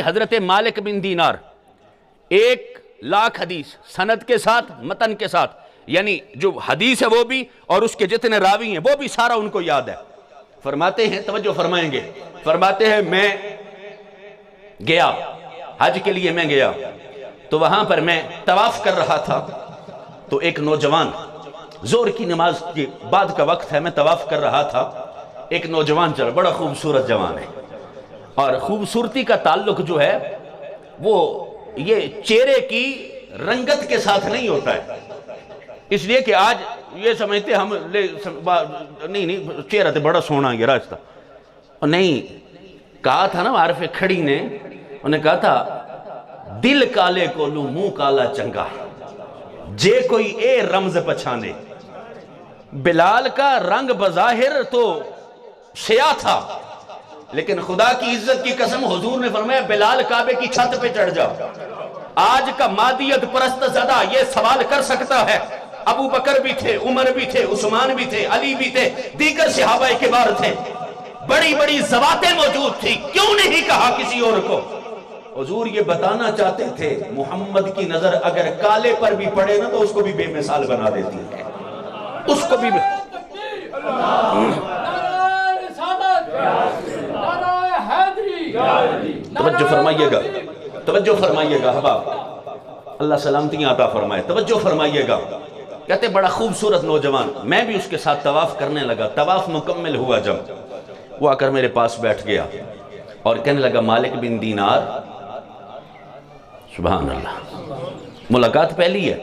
حضرت مالک بن دینار 1,00,000 حدیث سند کے ساتھ متن کے ساتھ، یعنی جو حدیث ہے وہ بھی اور اس کے جتنے راوی ہیں وہ بھی سارا ان کو یاد ہے۔ فرماتے ہیں، توجہ فرمائیں گے، فرماتے ہیں میں گیا حج کے لیے، میں گیا تو وہاں پر میں طواف کر رہا تھا تو ایک نوجوان، زور کی نماز کے بعد کا وقت ہے، میں طواف کر رہا تھا، ایک نوجوان چلا، بڑا خوبصورت جوان ہے، اور خوبصورتی کا تعلق جو ہے وہ یہ چہرے کی رنگت کے ساتھ نہیں ہوتا ہے، اس لیے کہ آج یہ سمجھتے ہم نہیں چہرہ تو بڑا سونا یہ راستہ، اور نہیں، کہا تھا نا عارف کھڑی نے، انہوں نے کہا تھا دل کالے کو لوں منہ کالا چنگا، جے کوئی اے رمز پچھانے۔ بلال کا رنگ بظاہر تو سیاہ تھا، لیکن خدا کی عزت کی قسم حضور نے فرمایا بلال کعبے کی چھت پہ چڑھ جا۔ آج کا مادیت پرست زدہ یہ سوال کر سکتا ہے، ابو بکر بھی تھے، عمر بھی تھے، عثمان بھی تھے، علی بھی تھے، دیگر صحابہ کبار تھے، بڑی بڑی ذواتیں موجود تھی، کیوں نہیں کہا کسی اور کو؟ حضور یہ بتانا چاہتے تھے محمد کی نظر اگر کالے پر بھی پڑے نا تو اس کو بھی بے مثال بنا دیتی ہے، اس کو بھی توجہ فرمائیے گا، توجہ فرمائیے گا احباب، اللہ سلامتی عطا فرمائے، توجہ فرمائیے گا۔ کہتے بڑا خوبصورت نوجوان، میں بھی اس کے ساتھ طواف کرنے لگا، طواف مکمل ہوا جب وہ آ کر میرے پاس بیٹھ گیا اور کہنے لگا مالک بن دینار، سبحان اللہ، ملاقات پہلی ہے،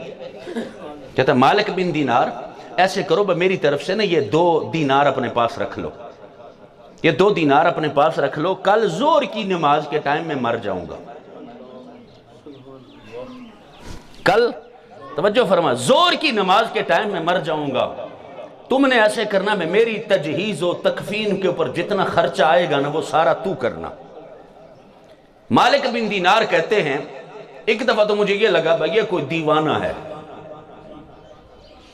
کہتا مالک بن دینار ایسے کرو میری طرف سے نا یہ 2 دینار اپنے پاس رکھ لو، یہ 2 دینار اپنے پاس رکھ لو، کل زور کی نماز کے ٹائم میں مر جاؤں گا، کل توجہ فرما زور کی نماز کے ٹائم میں مر جاؤں گا، تم نے ایسے کرنا، میں میری تجہیز و تکفین کے اوپر جتنا خرچہ آئے گا نا وہ سارا تو کرنا۔ مالک بن دینار کہتے ہیں ایک دفعہ تو مجھے یہ لگا بھئی یہ کوئی دیوانہ ہے،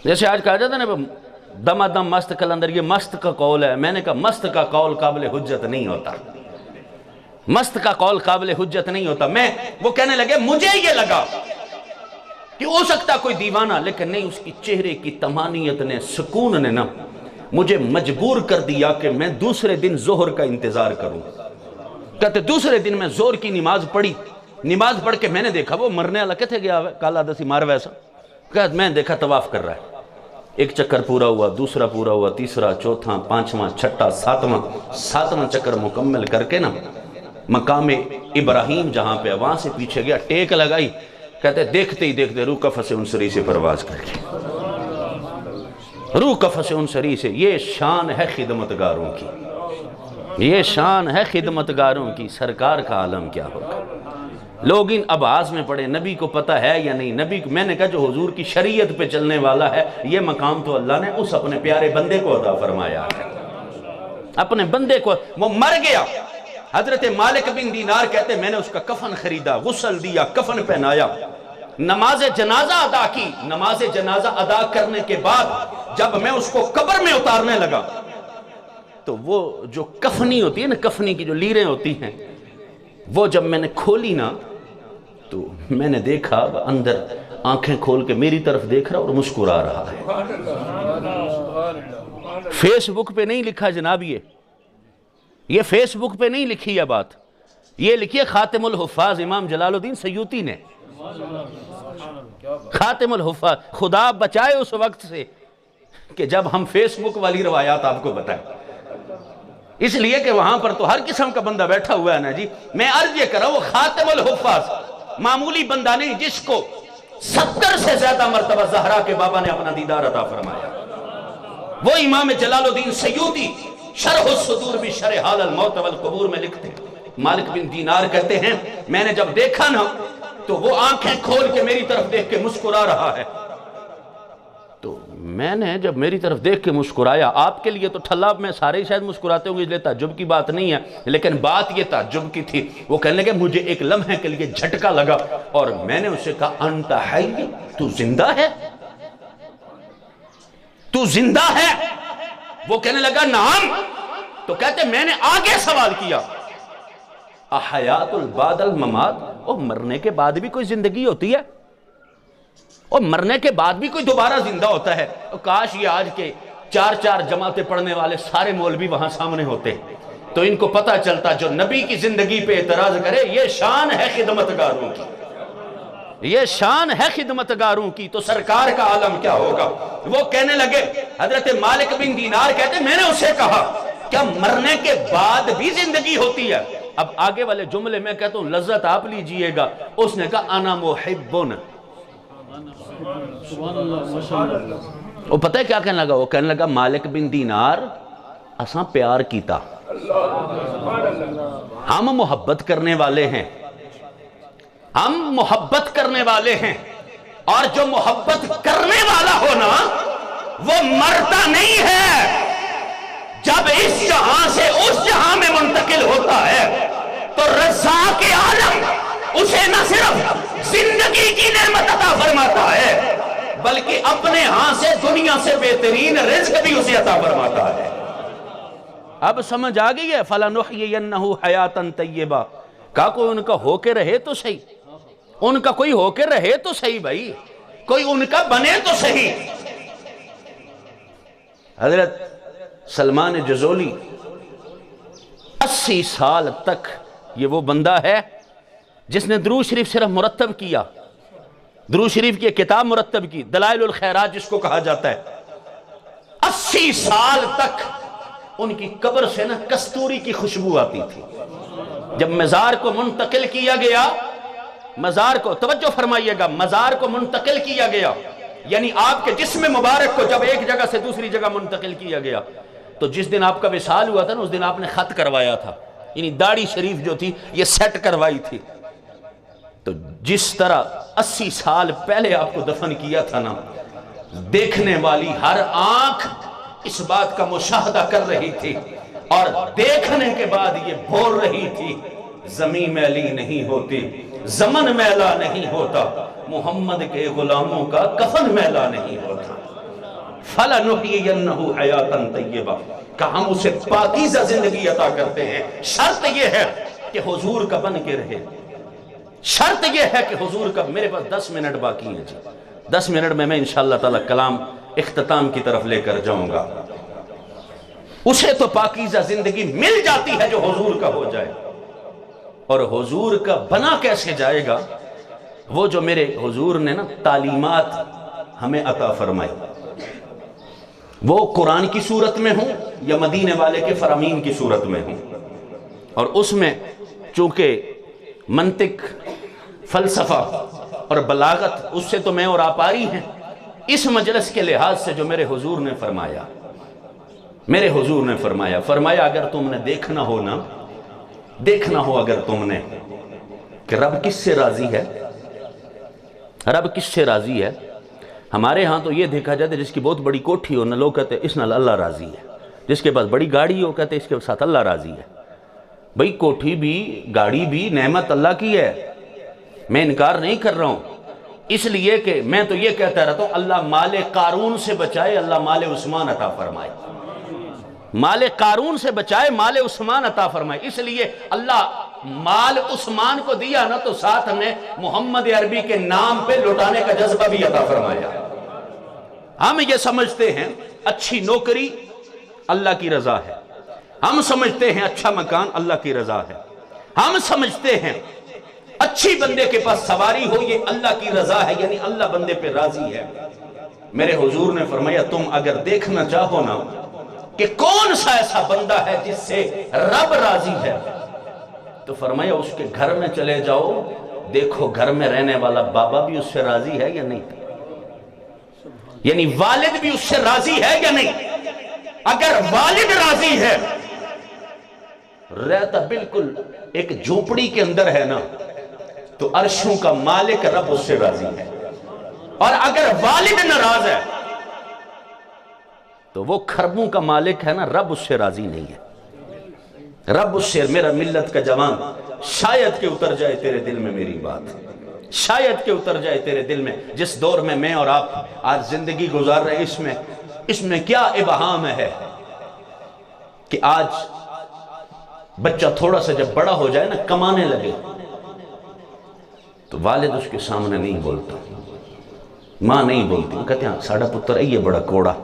جیسے آج کہا جاتا ہے نا دم دم مست کلندر، یہ مست کا قول ہے، میں نے کہا مست کا قول قابل حجت نہیں ہوتا، مست کا قول قابل حجت نہیں ہوتا۔ وہ کہنے لگے مجھے یہ لگا کہ ہو سکتا کوئی دیوانہ، لیکن نہیں، اس کی چہرے کی طمانینت نے، سکون نے نا مجھے مجبور کر دیا کہ میں دوسرے دن ظہر کا انتظار کروں۔ کہتے دوسرے دن میں ظہر کی نماز پڑھی، نماز پڑھ کے میں نے دیکھا وہ مرنے والا کتھے گیا ہوئے کالا دسی مار ویسا، کہتے میں نے دیکھا طواف کر رہا ہے، ایک چکر پورا ہوا، دوسرا پورا ہوا، تیسرا، چوتھا، پانچواں، چھٹا، ساتواں چکر مکمل کر کے نا مقام ابراہیم جہاں پہ وہاں سے پیچھے گیا، ٹیک لگائی، کہتے دیکھتے ہی دیکھتے روح قفس انصری سے پرواز کر گئی، روح قفس انصری سے۔ یہ شان ہے خدمتگاروں کی، یہ شان ہے خدمتگاروں کی، سرکار کا عالم کیا ہوگا۔ لوگ ان ابعاز میں پڑے، نبی کو پتہ ہے یا نہیں؟ نبی میں نے کہا جو حضور کی شریعت پہ چلنے والا ہے، یہ مقام تو اللہ نے اس اپنے پیارے بندے کو عطا فرمایا ہے، اپنے بندے کو۔ وہ مر گیا، حضرت مالک بن دینار کہتے میں نے اس کا کفن خریدا، غسل دیا، کفن پہنایا، نماز جنازہ ادا کی۔ نماز جنازہ ادا کرنے کے بعد جب میں اس کو قبر میں اتارنے لگا تو وہ جو کفنی ہوتی ہے نا، کفنی کی جو لیریں ہوتی ہیں، وہ جب میں نے کھولی نا تو میں نے دیکھا اندر آنکھیں کھول کے میری طرف دیکھ رہا اور مسکرا رہا ہے۔ فیس بک پہ نہیں لکھا جناب، یہ فیس بک پہ نہیں لکھی ہے بات، یہ لکھی ہے خاتم الحفاظ امام جلال الدین سیوطی نے، خاتم الحفاظ۔ خدا بچائے اس وقت سے کہ جب ہم فیس بک والی روایات آپ کو بتائیں، اس لیے کہ وہاں پر تو ہر قسم کا بندہ بیٹھا ہوا ہے نا جی۔ میں عرض یہ کر رہا ہوں، وہ خاتم الحفاظ معمولی بندہ نہیں جس کو 70 سے زیادہ مرتبہ زہرا کے بابا نے اپنا دیدار عطا فرمایا، وہ امام جلال الدین سیوطی شرح الصدور بھی شرح حال الموت والقبور میں لکھتے ہیں۔ مالک بن دینار کہتے ہیں میں نے جب دیکھا نا تو وہ آنکھیں کھول کے میری طرف دیکھ کے مسکرا رہا ہے، تو میں نے جب میری طرف دیکھ کے مسکرایا، آپ کے لیے تو ٹھلا میں سارے ہی شاید مسکراتے ہوں گے، اس لیے تعجب کی بات نہیں ہے، لیکن بات یہ تعجب کی تھی۔ وہ کہنے لگے مجھے ایک لمحے کے لیے جھٹکا لگا اور میں نے اسے کہا انت حی، تو زندہ ہے، تو زندہ ہے؟ وہ کہنے لگا نعم۔ تو کہتے میں نے آگے سوال کیا، احیات بعد الممات، اور مرنے کے بعد بھی کوئی زندگی ہوتی ہے، اور مرنے کے بعد بھی کوئی دوبارہ زندہ ہوتا ہے؟ کاش یہ آج کے 4 جماعتیں پڑھنے والے سارے مولوی وہاں سامنے ہوتے تو ان کو پتہ چلتا جو نبی کی زندگی پہ اعتراض کرے یہ شان ہے خدمتگاروں کی، یہ شان ہے خدمتگاروں کی، تو سرکار کا عالم کیا ہوگا؟ وہ کہنے لگے، حضرت مالک بن دینار کہتے میں نے اسے کہا کیا مرنے کے بعد بھی زندگی ہوتی ہے؟ اب آگے والے جملے میں کہتا ہوں لذت آپ لیجئے گا، اس نے کہا انا محبن، وہ پتہ ہے کیا کہنے لگا؟ وہ کہنے لگا مالک بن دینار اساں پیار کیتا، ہم محبت کرنے والے ہیں، ہم محبت کرنے والے ہیں، اور جو محبت کرنے والا ہونا وہ مرتا نہیں ہے، جب اس جہاں سے اس جہاں میں منتقل ہوتا ہے تو رزاق عالم اسے نہ صرف زندگی کی نعمت عطا فرماتا ہے بلکہ اپنے ہاں سے دنیا سے بہترین رزق بھی اسے عطا فرماتا ہے۔ اب سمجھ آ گئی ہے؟ فَلَنُحْيِيَنَّهُ حَيَاتًا طَيِّبًا، کہا کوئی ان کا ہو کے رہے تو صحیح، ان کا کوئی ہو کے رہے تو صحیح بھائی، کوئی ان کا بنے تو صحیح۔ حضرت سلمان جزولی 80 سال تک یہ وہ بندہ ہے جس نے درود شریف صرف مرتب کیا، درود شریف کی ایک کتاب مرتب کی، دلائل الخیرات جس کو کہا جاتا ہے، 80 سال تک ان کی قبر سے نا کستوری کی خوشبو آتی تھی۔ جب مزار کو منتقل کیا گیا، مزار کو توجہ فرمائیے گا، مزار کو منتقل کیا گیا یعنی آپ کے جسم مبارک کو جب ایک جگہ سے دوسری جگہ منتقل کیا گیا تو جس دن آپ کا وصال ہوا تھا نا اس دن آپ نے خط کروایا تھا، یعنی داڑھی شریف جو تھی یہ سیٹ کروائی تھی، تو جس طرح 80 سال پہلے آپ کو دفن کیا تھا نا، دیکھنے والی ہر آنکھ اس بات کا مشاہدہ کر رہی تھی اور دیکھنے کے بعد یہ بول رہی تھی زمین میلی نہیں ہوتی، زمن میلا نہیں ہوتا، محمد کے غلاموں کا کفن میلا نہیں ہوتا۔ فَلَنُحْيِيَنَّهُ حَيَاتًا طَيِّبًا، کہ ہم اسے پاکیزہ زندگی عطا کرتے ہیں، شرط یہ ہے کہ حضور کا بن کے رہے، شرط یہ ہے کہ حضور کا۔ میرے پاس 10 منٹ باقی ہیں جی، 10 منٹ میں انشاءاللہ تعالی کلام اختتام کی طرف لے کر جاؤں گا۔ اسے تو پاکیزہ زندگی مل جاتی ہے جو حضور کا ہو جائے، اور حضور کا بنا کیسے جائے گا؟ وہ جو میرے حضور نے نا تعلیمات ہمیں عطا فرمائی، وہ قرآن کی صورت میں ہوں یا مدینے والے کے فرامین کی صورت میں ہوں، اور اس میں چونکہ منطق، فلسفہ اور بلاغت اس سے تو میں اور آپ آری ہیں، اس مجلس کے لحاظ سے جو میرے حضور نے فرمایا، میرے حضور نے فرمایا اگر تم نے دیکھنا ہو نا، دیکھنا ہو اگر تم نے کہ رب کس سے راضی ہے، رب کس سے راضی ہے۔ ہمارے ہاں تو یہ دیکھا جاتا ہے جس کی بہت بڑی کوٹھی ہو نا لوگ کہتے ہیں اس نال اللہ راضی ہے، جس کے پاس بڑی گاڑی ہو کہتے ہیں اس کے ساتھ اللہ راضی ہے۔ بھئی کوٹھی بھی گاڑی بھی نعمت اللہ کی ہے، میں انکار نہیں کر رہا ہوں، اس لیے کہ میں تو یہ کہتا رہتا ہوں اللہ مال قارون سے بچائے، اللہ مال عثمان عطا فرمائے، مال قارون سے بچائے، مال عثمان عطا فرمائے۔ اس لیے اللہ مال عثمان کو دیا نا تو ساتھ میں محمد عربی کے نام پہ لٹانے کا جذبہ بھی عطا فرمایا۔ ہم یہ سمجھتے ہیں اچھی نوکری اللہ کی رضا ہے، ہم سمجھتے ہیں اچھا مکان اللہ کی رضا ہے، ہم سمجھتے ہیں اچھی بندے کے پاس سواری ہو یہ اللہ کی رضا ہے، یعنی اللہ بندے پہ راضی ہے۔ میرے حضور نے فرمایا تم اگر دیکھنا چاہو نا کہ کون سا ایسا بندہ ہے جس سے رب راضی ہے تو فرمایا اس کے گھر میں چلے جاؤ، دیکھو گھر میں رہنے والا بابا بھی اس سے راضی ہے یا نہیں، یعنی والد بھی اس سے راضی ہے یا نہیں۔ اگر والد راضی ہے، رہتا بالکل ایک جھوپڑی کے اندر ہے نا تو عرشوں کا مالک رب اس سے راضی ہے، اور اگر والد ناراض ہے تو وہ خربوں کا مالک ہے نا رب اس سے راضی نہیں ہے۔ رب اس سے، میرا ملت کا جوان شاید کہ اتر جائے تیرے دل میں میری بات، شاید کہ اتر جائے تیرے دل میں، جس دور میں اور آپ آج زندگی گزار رہے اس میں کیا ابہام ہے کہ آج بچہ تھوڑا سا جب بڑا ہو جائے نا، کمانے لگے، تو والد اس کے سامنے نہیں بولتا، ماں نہیں بولتی، وہ کہتے ہیں ساڑھا پتر ہے یہ بڑا کوڑا